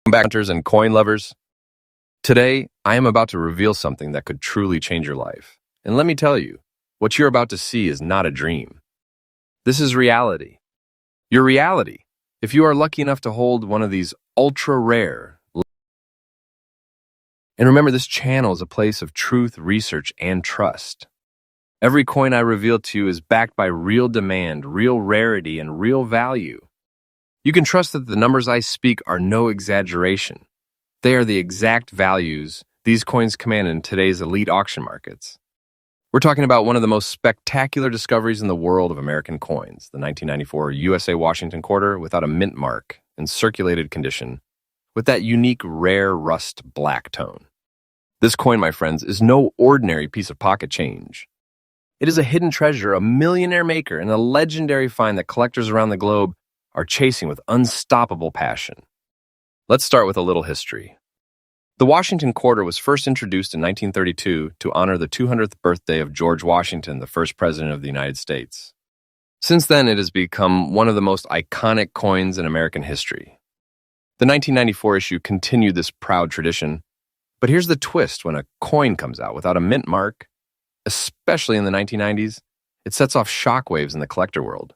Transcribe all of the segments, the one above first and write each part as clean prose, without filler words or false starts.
Welcome back, hunters and coin lovers. Today, I am about to reveal something that could truly change your life. And let me tell you, what you're about to see is not a dream. This is reality. Your reality. If you are lucky enough to hold one of these ultra rare. And remember, this channel is a place of truth, research, and trust. Every coin I reveal to you is backed by real demand, real rarity, and real value. You can trust that the numbers I speak are no exaggeration. They are the exact values these coins command in today's elite auction markets. We're talking about one of the most spectacular discoveries in the world of American coins, the 1994 USA Washington quarter without a mint mark in circulated condition, with that unique rare rust black tone. This coin, my friends, is no ordinary piece of pocket change. It is a hidden treasure, a millionaire maker, and a legendary find that collectors around the globe are chasing with unstoppable passion. Let's start with a little history. The Washington quarter was first introduced in 1932 to honor the 200th birthday of George Washington, the first president of the United States. Since then, it has become one of the most iconic coins in American history. The 1994 issue continued this proud tradition, but here's the twist: when a coin comes out without a mint mark, especially in the 1990s, it sets off shockwaves in the collector world.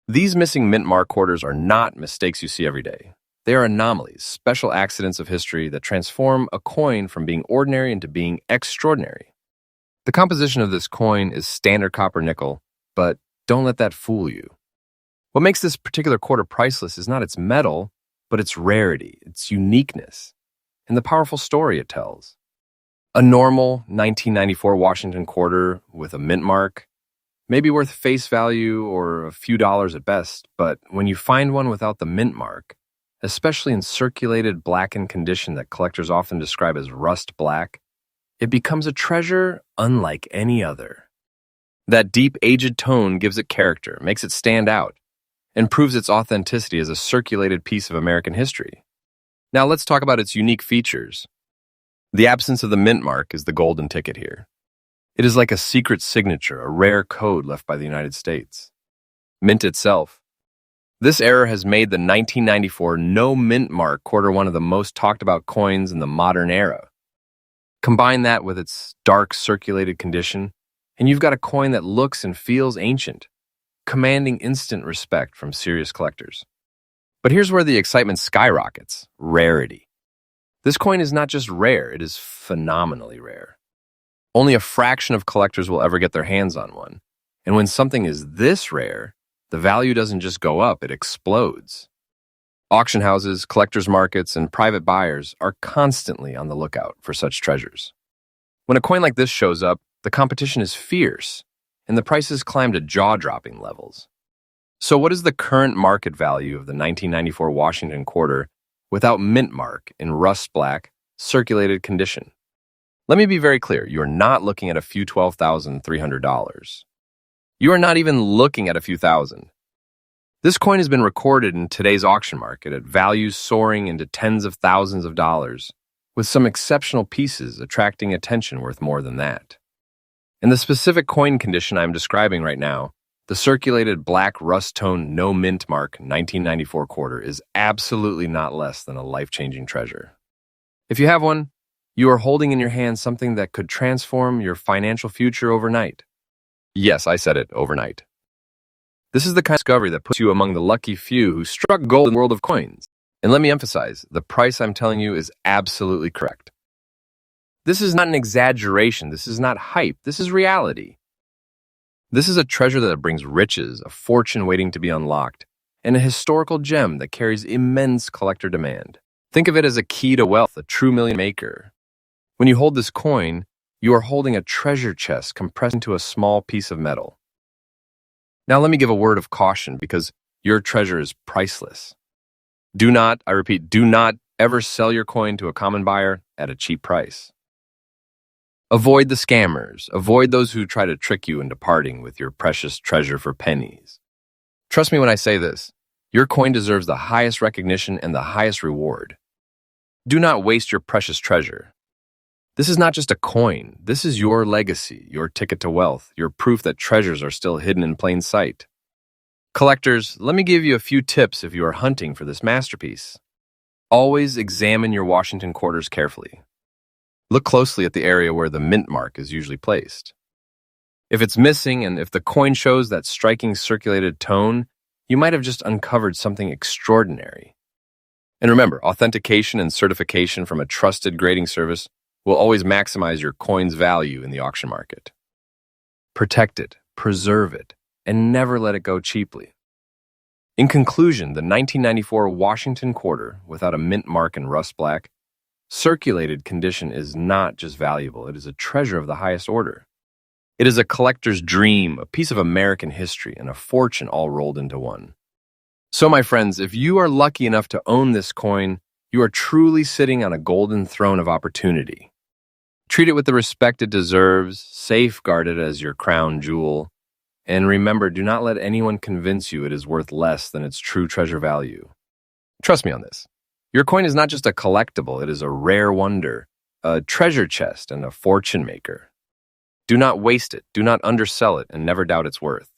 These missing mint mark quarters are not mistakes you see every day. They are anomalies, special accidents of history that transform a coin from being ordinary into being extraordinary. The composition of this coin is standard copper nickel, but don't let that fool you. What makes this particular quarter priceless is not its metal, but its rarity, its uniqueness, and the powerful story it tells. A normal 1994 Washington quarter with a mint mark may be worth face value or a few dollars at best, but when you find one without the mint mark, especially in circulated blackened condition that collectors often describe as rust black, it becomes a treasure unlike any other. That deep, aged tone gives it character, makes it stand out, and proves its authenticity as a circulated piece of American history. Now let's talk about its unique features. The absence of the mint mark is the golden ticket here. It is like a secret signature, a rare code left by the United States. Mint itself. This error has made the 1994 no mint mark quarter one of the most talked about coins in the modern era. Combine that with its dark circulated condition, and you've got a coin that looks and feels ancient, commanding instant respect from serious collectors. But here's where the excitement skyrockets: rarity. This coin is not just rare, it is phenomenally rare. Only a fraction of collectors will ever get their hands on one. And when something is this rare, the value doesn't just go up, it explodes. Auction houses, collectors' markets, and private buyers are constantly on the lookout for such treasures. When a coin like this shows up, the competition is fierce, and the prices climb to jaw-dropping levels. So what is the current market value of the 1994 Washington quarter without mint mark in rust black, circulated condition? Let me be very clear, you are not looking at a few $12,300. You are not even looking at a few thousand. This coin has been recorded in today's auction market at values soaring into tens of thousands of dollars, with some exceptional pieces attracting attention worth more than that. In the specific coin condition I'm describing right now, the circulated black rust tone no mint mark 1994 quarter is absolutely not less than a life-changing treasure. If you have one, you are holding in your hand something that could transform your financial future overnight. Yes, I said it, overnight. This is the kind of discovery that puts you among the lucky few who struck gold in the world of coins. And let me emphasize, the price I'm telling you is absolutely correct. This is not an exaggeration, this is not hype, this is reality. This is a treasure that brings riches, a fortune waiting to be unlocked, and a historical gem that carries immense collector demand. Think of it as a key to wealth, a true million maker. When you hold this coin, you are holding a treasure chest compressed into a small piece of metal. Now let me give a word of caution because your treasure is priceless. Do not, I repeat, do not ever sell your coin to a common buyer at a cheap price. Avoid the scammers. Avoid those who try to trick you into parting with your precious treasure for pennies. Trust me when I say this, your coin deserves the highest recognition and the highest reward. Do not waste your precious treasure. This is not just a coin. This is your legacy, your ticket to wealth, your proof that treasures are still hidden in plain sight. Collectors, let me give you a few tips if you are hunting for this masterpiece. Always examine your Washington quarters carefully. Look closely at the area where the mint mark is usually placed. If it's missing and if the coin shows that striking circulated tone, you might have just uncovered something extraordinary. And remember, authentication and certification from a trusted grading service will always maximize your coin's value in the auction market. Protect it, preserve it, and never let it go cheaply. In conclusion, the 1994 Washington quarter, without a mint mark and rust black, circulated condition is not just valuable, it is a treasure of the highest order. It is a collector's dream, a piece of American history, and a fortune all rolled into one. So, my friends, if you are lucky enough to own this coin, you are truly sitting on a golden throne of opportunity. Treat it with the respect it deserves, safeguard it as your crown jewel, and remember, do not let anyone convince you it is worth less than its true treasure value. Trust me on this. Your coin is not just a collectible, it is a rare wonder, a treasure chest, and a fortune maker. Do not waste it, do not undersell it, and never doubt its worth.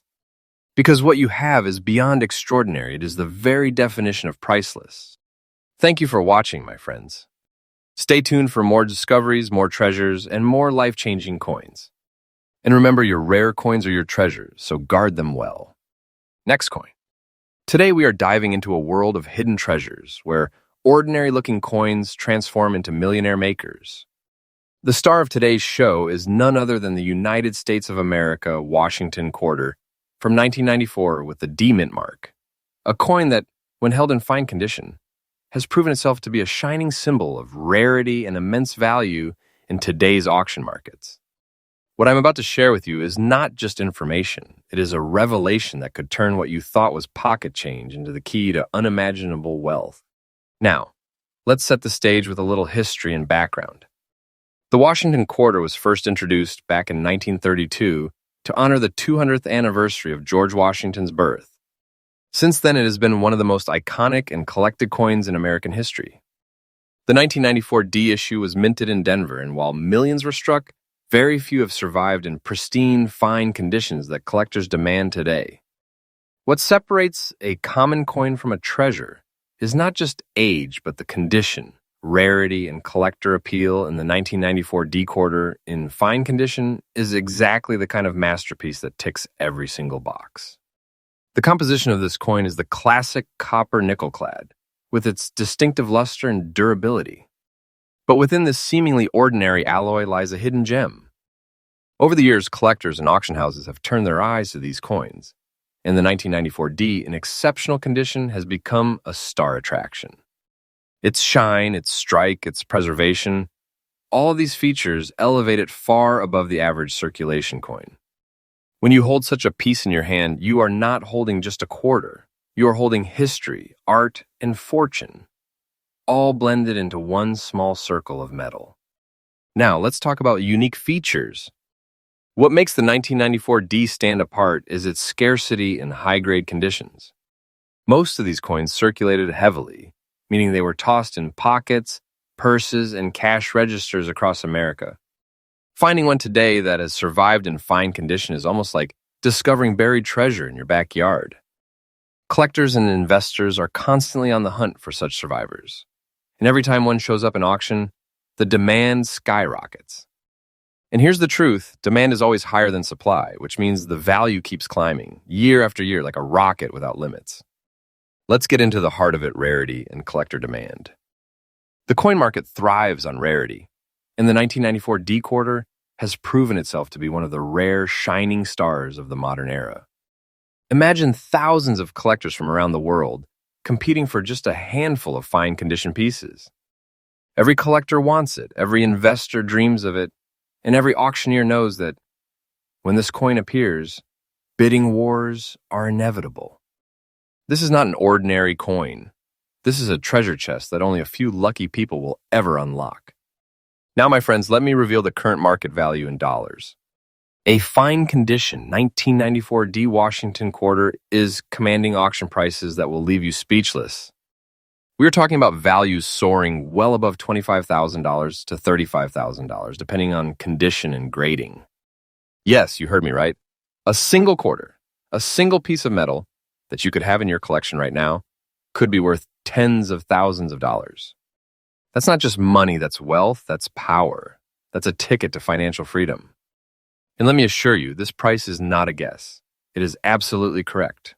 Because what you have is beyond extraordinary, it is the very definition of priceless. Thank you for watching, my friends. Stay tuned for more discoveries, more treasures, and more life-changing coins. And remember, your rare coins are your treasures, so guard them well. Next coin. Today we are diving into a world of hidden treasures, where ordinary-looking coins transform into millionaire makers. The star of today's show is none other than the United States of America Washington quarter from 1994 with the D mint mark, a coin that, when held in fine condition, has proven itself to be a shining symbol of rarity and immense value in today's auction markets. What I'm about to share with you is not just information, it is a revelation that could turn what you thought was pocket change into the key to unimaginable wealth. Now, let's set the stage with a little history and background. The Washington quarter was first introduced back in 1932 to honor the 200th anniversary of George Washington's birth. Since then, it has been one of the most iconic and collected coins in American history. The 1994 D issue was minted in Denver, and while millions were struck, very few have survived in pristine, fine conditions that collectors demand today. What separates a common coin from a treasure is not just age, but the condition, rarity, and collector appeal in the 1994 D quarter in fine condition is exactly the kind of masterpiece that ticks every single box. The composition of this coin is the classic copper nickel clad, with its distinctive luster and durability. But within this seemingly ordinary alloy lies a hidden gem. Over the years, collectors and auction houses have turned their eyes to these coins, and the 1994 D, in exceptional condition, has become a star attraction. Its shine, its strike, its preservation, all of these features elevate it far above the average circulation coin. When you hold such a piece in your hand, you are not holding just a quarter. You are holding history, art, and fortune, all blended into one small circle of metal. Now, let's talk about unique features. What makes the 1994 D stand apart is its scarcity and high-grade conditions. Most of these coins circulated heavily, meaning they were tossed in pockets, purses, and cash registers across America. Finding one today that has survived in fine condition is almost like discovering buried treasure in your backyard. Collectors and investors are constantly on the hunt for such survivors, and every time one shows up in auction, the demand skyrockets. And here's the truth, demand is always higher than supply, which means the value keeps climbing, year after year, like a rocket without limits. Let's get into the heart of it, rarity and collector demand. The coin market thrives on rarity, and the 1994 D quarter has proven itself to be one of the rare, shining stars of the modern era. Imagine thousands of collectors from around the world competing for just a handful of fine condition pieces. Every collector wants it, every investor dreams of it, and every auctioneer knows that when this coin appears, bidding wars are inevitable. This is not an ordinary coin. This is a treasure chest that only a few lucky people will ever unlock. Now, my friends, let me reveal the current market value in dollars. A fine condition 1994 D Washington quarter is commanding auction prices that will leave you speechless. We are talking about values soaring well above $25,000 to $35,000, depending on condition and grading. Yes, you heard me right. A single quarter, a single piece of metal that you could have in your collection right now, could be worth tens of thousands of dollars. That's not just money, that's wealth, that's power. That's a ticket to financial freedom. And let me assure you, this price is not a guess. It is absolutely correct.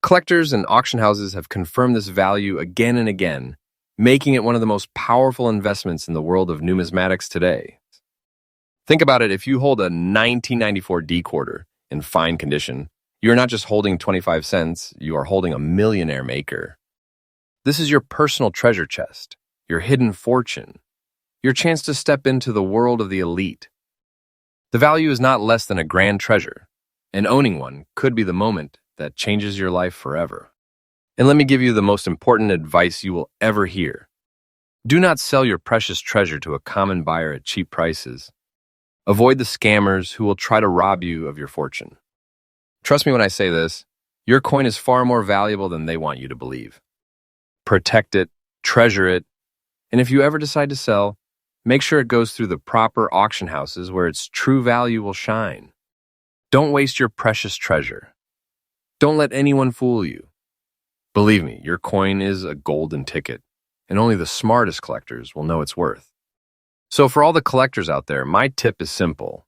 Collectors and auction houses have confirmed this value again and again, making it one of the most powerful investments in the world of numismatics today. Think about it, if you hold a 1994 D quarter in fine condition, you're not just holding 25 cents, you are holding a millionaire maker. This is your personal treasure chest, your hidden fortune, your chance to step into the world of the elite. The value is not less than a grand treasure, and owning one could be the moment that changes your life forever. And let me give you the most important advice you will ever hear. Do not sell your precious treasure to a common buyer at cheap prices. Avoid the scammers who will try to rob you of your fortune. Trust me when I say this, your coin is far more valuable than they want you to believe. Protect it, treasure it, and if you ever decide to sell, make sure it goes through the proper auction houses where its true value will shine. Don't waste your precious treasure. Don't let anyone fool you. Believe me, your coin is a golden ticket, and only the smartest collectors will know its worth. So for all the collectors out there, my tip is simple.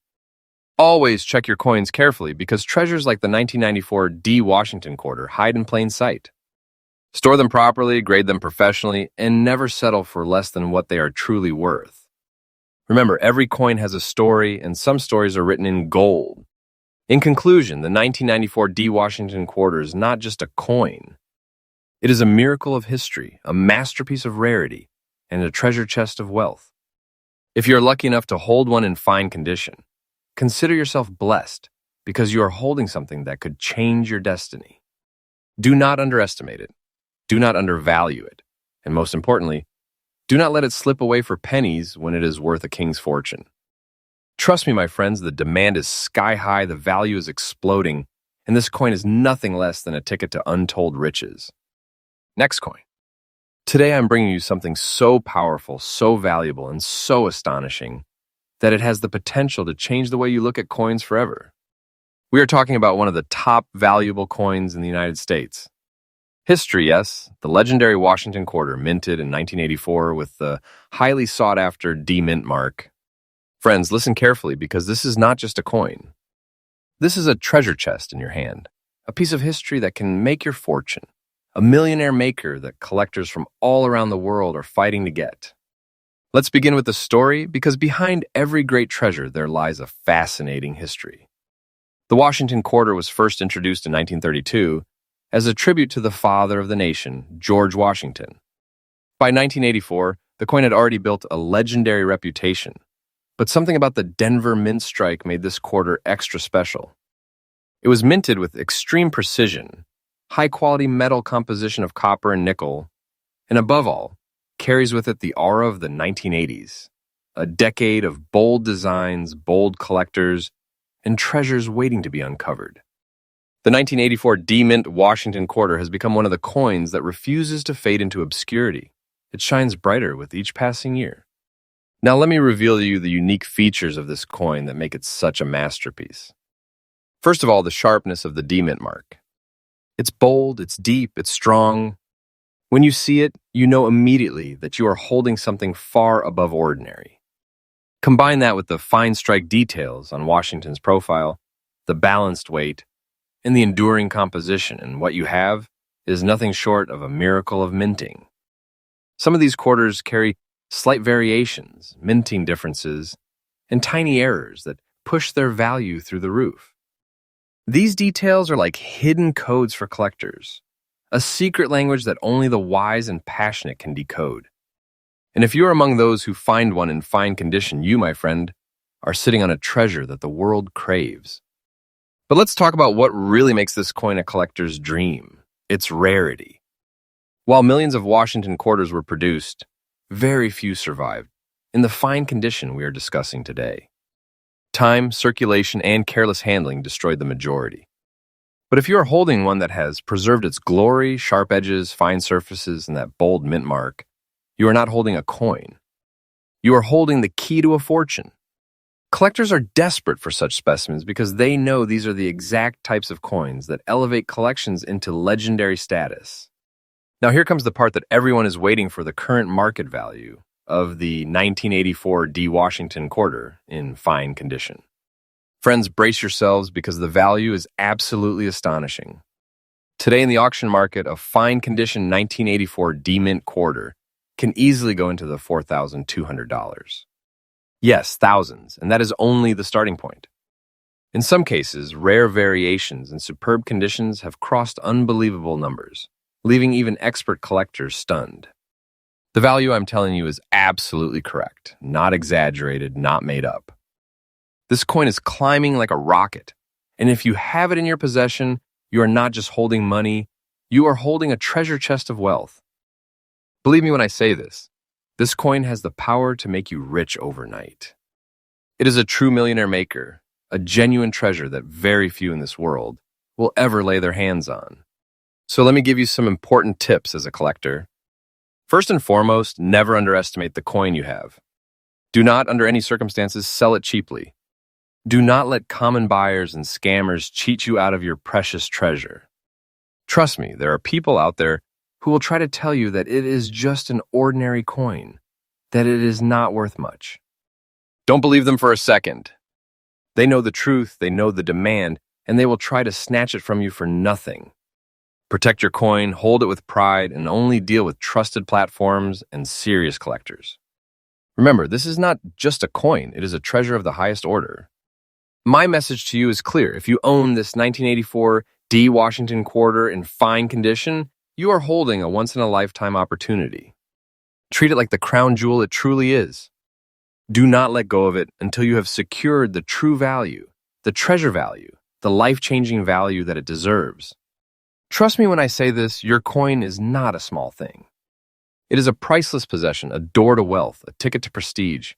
Always check your coins carefully because treasures like the 1994 D Washington quarter hide in plain sight. Store them properly, grade them professionally, and never settle for less than what they are truly worth. Remember, every coin has a story, and some stories are written in gold. In conclusion, the 1994 D Washington quarter is not just a coin. It is a miracle of history, a masterpiece of rarity, and a treasure chest of wealth. If you're lucky enough to hold one in fine condition, consider yourself blessed because you are holding something that could change your destiny. Do not underestimate it. Do not undervalue it. And most importantly, do not let it slip away for pennies when it is worth a king's fortune. Trust me, my friends, the demand is sky high, the value is exploding, and this coin is nothing less than a ticket to untold riches. Next coin. Today I'm bringing you something so powerful, so valuable, and so astonishing that it has the potential to change the way you look at coins forever. We are talking about one of the top valuable coins in the United States. History, yes, the legendary Washington quarter minted in 1984 with the highly sought-after D mint mark. Friends, listen carefully because this is not just a coin. This is a treasure chest in your hand, a piece of history that can make your fortune, a millionaire maker that collectors from all around the world are fighting to get. Let's begin with the story because behind every great treasure there lies a fascinating history. The Washington quarter was first introduced in 1932 as a tribute to the father of the nation, George Washington. By 1984, the coin had already built a legendary reputation, but something about the Denver mint strike made this quarter extra special. It was minted with extreme precision, high-quality metal composition of copper and nickel, and above all, carries with it the aura of the 1980s, a decade of bold designs, bold collectors, and treasures waiting to be uncovered. The 1984 D-Mint Washington quarter has become one of the coins that refuses to fade into obscurity. It shines brighter with each passing year. Now let me reveal to you the unique features of this coin that make it such a masterpiece. First of all, the sharpness of the D-Mint mark. It's bold, it's deep, it's strong. When you see it, you know immediately that you are holding something far above ordinary. Combine that with the fine strike details on Washington's profile, the balanced weight, and the enduring composition, and what you have is nothing short of a miracle of minting. Some of these quarters carry slight variations, minting differences, and tiny errors that push their value through the roof. These details are like hidden codes for collectors, a secret language that only the wise and passionate can decode. And if you are among those who find one in fine condition, you, my friend, are sitting on a treasure that the world craves. But let's talk about what really makes this coin a collector's dream, its rarity. While millions of Washington quarters were produced, very few survived in the fine condition we are discussing today. Time, circulation, and careless handling destroyed the majority. But if you are holding one that has preserved its glory, sharp edges, fine surfaces, and that bold mint mark, you are not holding a coin. You are holding the key to a fortune. Collectors are desperate for such specimens because they know these are the exact types of coins that elevate collections into legendary status. Now here comes the part that everyone is waiting for: the current market value of the 1984 D. Washington quarter in fine condition. Friends, brace yourselves because the value is absolutely astonishing. Today in the auction market, a fine condition 1984 D Mint quarter can easily go into the $4,200. Yes, thousands, and that is only the starting point. In some cases, rare variations in superb conditions have crossed unbelievable numbers, leaving even expert collectors stunned. The value I'm telling you is absolutely correct, not exaggerated, not made up. This coin is climbing like a rocket, and if you have it in your possession, you are not just holding money, you are holding a treasure chest of wealth. Believe me when I say this coin has the power to make you rich overnight. It is a true millionaire maker, a genuine treasure that very few in this world will ever lay their hands on. So let me give you some important tips as a collector. First and foremost, never underestimate the coin you have. Do not, under any circumstances, sell it cheaply. Do not let common buyers and scammers cheat you out of your precious treasure. Trust me, there are people out there who will try to tell you that it is just an ordinary coin, that it is not worth much. Don't believe them for a second. They know the truth, they know the demand, and they will try to snatch it from you for nothing. Protect your coin, hold it with pride, and only deal with trusted platforms and serious collectors. Remember, this is not just a coin, it is a treasure of the highest order. My message to you is clear. If you own this 1984 D. Washington quarter in fine condition, you are holding a once-in-a-lifetime opportunity. Treat it like the crown jewel it truly is. Do not let go of it until you have secured the true value, the treasure value, the life-changing value that it deserves. Trust me when I say this, your coin is not a small thing. It is a priceless possession, a door to wealth, a ticket to prestige.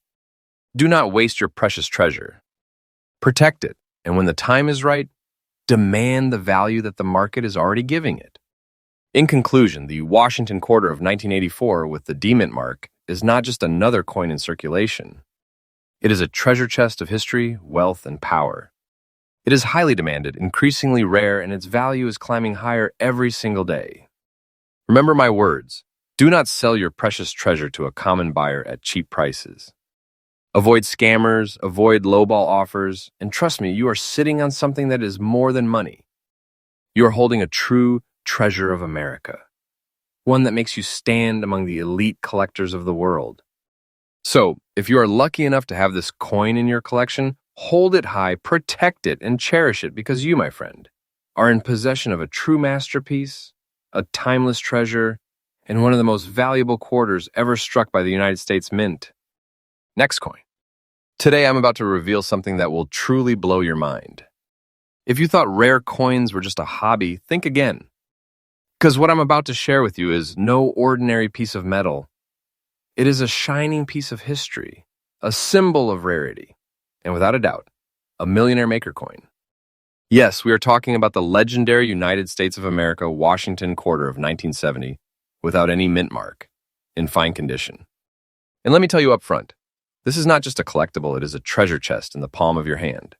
Do not waste your precious treasure. Protect it, and when the time is right, demand the value that the market is already giving it. In conclusion, the Washington quarter of 1984 with the D Mint mark is not just another coin in circulation. It is a treasure chest of history, wealth, and power. It is highly demanded, increasingly rare, and its value is climbing higher every single day. Remember my words. Do not sell your precious treasure to a common buyer at cheap prices. Avoid scammers, avoid lowball offers, and trust me, you are sitting on something that is more than money. You are holding a true treasure of America, one that makes you stand among the elite collectors of the world. So, if you are lucky enough to have this coin in your collection, hold it high, protect it, and cherish it because you, my friend, are in possession of a true masterpiece, a timeless treasure, and one of the most valuable quarters ever struck by the United States Mint. Next coin. Today I'm about to reveal something that will truly blow your mind. If you thought rare coins were just a hobby, think again. Because what I'm about to share with you is no ordinary piece of metal. It is a shining piece of history, a symbol of rarity, and without a doubt, a millionaire maker coin. Yes, we are talking about the legendary United States of America Washington quarter of 1970 without any mint mark, in fine condition. And let me tell you up front, this is not just a collectible, it is a treasure chest in the palm of your hand.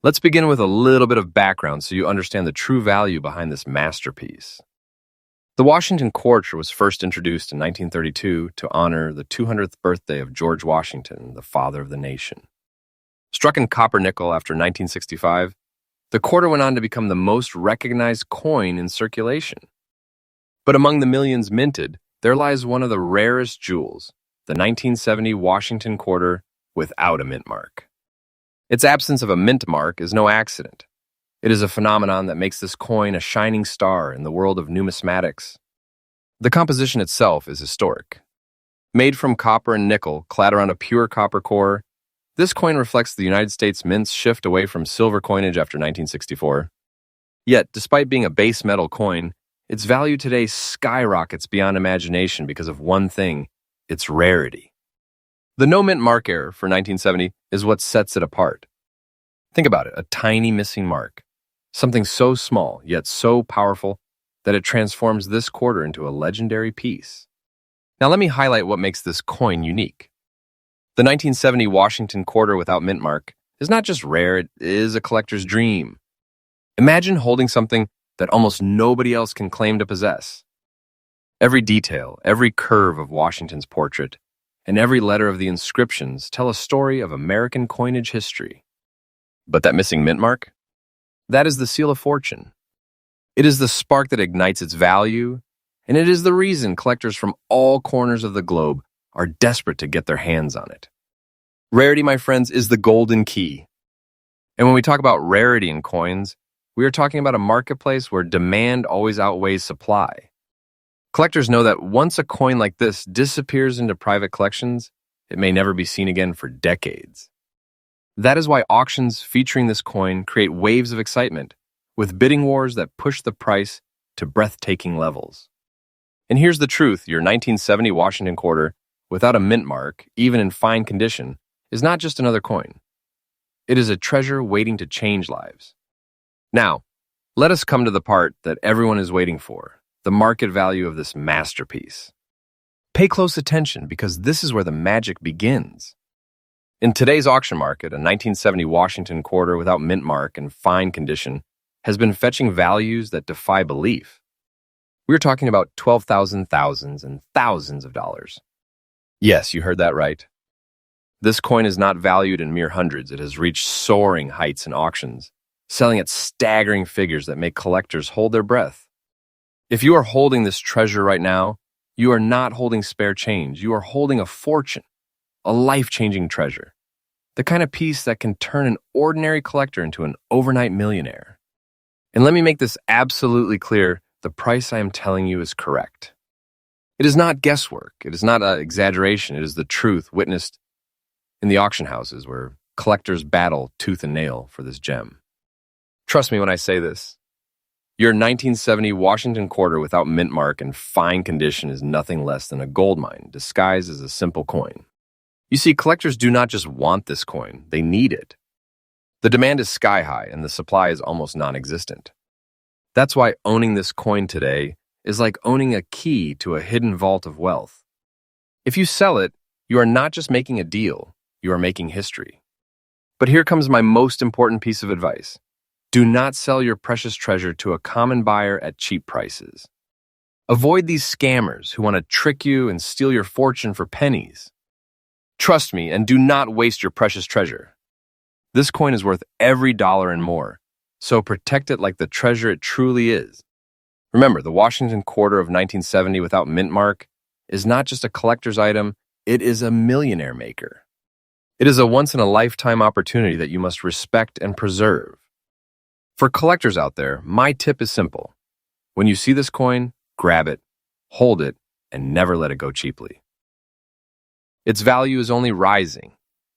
Let's begin with a little bit of background so you understand the true value behind this masterpiece. The Washington quarter was first introduced in 1932 to honor the 200th birthday of George Washington, the father of the nation. Struck in copper nickel after 1965, the quarter went on to become the most recognized coin in circulation. But among the millions minted, there lies one of the rarest jewels, the 1970 Washington quarter without a mint mark. Its absence of a mint mark is no accident. It is a phenomenon that makes this coin a shining star in the world of numismatics. The composition itself is historic. Made from copper and nickel, clad around a pure copper core, this coin reflects the United States Mint's shift away from silver coinage after 1964. Yet, despite being a base metal coin, its value today skyrockets beyond imagination because of one thing: its rarity. The no mint mark error for 1970 is what sets it apart. Think about it, a tiny missing mark. Something so small, yet so powerful, that it transforms this quarter into a legendary piece. Now let me highlight what makes this coin unique. The 1970 Washington quarter without mint mark is not just rare, it is a collector's dream. Imagine holding something that almost nobody else can claim to possess. Every detail, every curve of Washington's portrait, and every letter of the inscriptions tell a story of American coinage history. But that missing mint mark? That is the seal of fortune. It is the spark that ignites its value, and it is the reason collectors from all corners of the globe are desperate to get their hands on it. Rarity, my friends, is the golden key. And when we talk about rarity in coins, we are talking about a marketplace where demand always outweighs supply. Collectors know that once a coin like this disappears into private collections, it may never be seen again for decades. That is why auctions featuring this coin create waves of excitement, with bidding wars that push the price to breathtaking levels. And here's the truth, your 1970 Washington quarter, without a mint mark, even in fine condition, is not just another coin. It is a treasure waiting to change lives. Now, let us come to the part that everyone is waiting for, the market value of this masterpiece. Pay close attention because this is where the magic begins. In today's auction market, a 1970 Washington quarter without mint mark and fine condition has been fetching values that defy belief. We're talking about $12,000, thousands, and thousands of dollars. Yes, you heard that right. This coin is not valued in mere hundreds. It has reached soaring heights in auctions, selling at staggering figures that make collectors hold their breath. If you are holding this treasure right now, you are not holding spare change. You are holding a fortune, a life-changing treasure, the kind of piece that can turn an ordinary collector into an overnight millionaire. And let me make this absolutely clear, the price I am telling you is correct. It is not guesswork. It is not an exaggeration. It is the truth witnessed in the auction houses where collectors battle tooth and nail for this gem. Trust me when I say this. Your 1970 Washington quarter without mint mark and fine condition is nothing less than a gold mine disguised as a simple coin. You see, collectors do not just want this coin, they need it. The demand is sky high and the supply is almost non-existent. That's why owning this coin today is like owning a key to a hidden vault of wealth. If you sell it, you are not just making a deal, you are making history. But here comes my most important piece of advice. Do not sell your precious treasure to a common buyer at cheap prices. Avoid these scammers who want to trick you and steal your fortune for pennies. Trust me and do not waste your precious treasure. This coin is worth every dollar and more, so protect it like the treasure it truly is. Remember, the Washington quarter of 1970 without mint mark is not just a collector's item, it is a millionaire maker. It is a once-in-a-lifetime opportunity that you must respect and preserve. For collectors out there, my tip is simple. When you see this coin, grab it, hold it, and never let it go cheaply. Its value is only rising,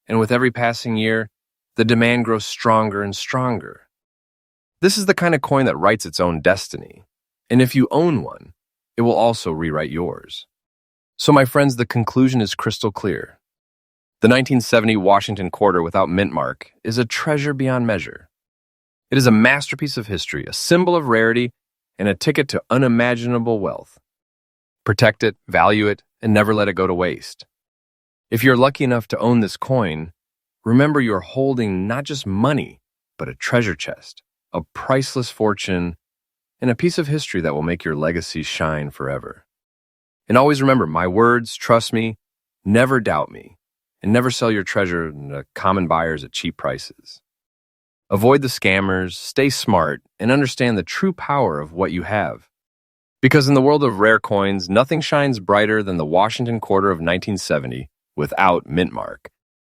and with every passing year, the demand grows stronger and stronger. This is the kind of coin that writes its own destiny, and if you own one, it will also rewrite yours. So my friends, the conclusion is crystal clear. The 1970 Washington quarter without mint mark is a treasure beyond measure. It is a masterpiece of history, a symbol of rarity, and a ticket to unimaginable wealth. Protect it, value it, and never let it go to waste. If you're lucky enough to own this coin, remember you're holding not just money, but a treasure chest, a priceless fortune, and a piece of history that will make your legacy shine forever. And always remember, my words, trust me, never doubt me, and never sell your treasure to common buyers at cheap prices. Avoid the scammers, stay smart, and understand the true power of what you have. Because in the world of rare coins, nothing shines brighter than the Washington quarter of 1970 without mint mark.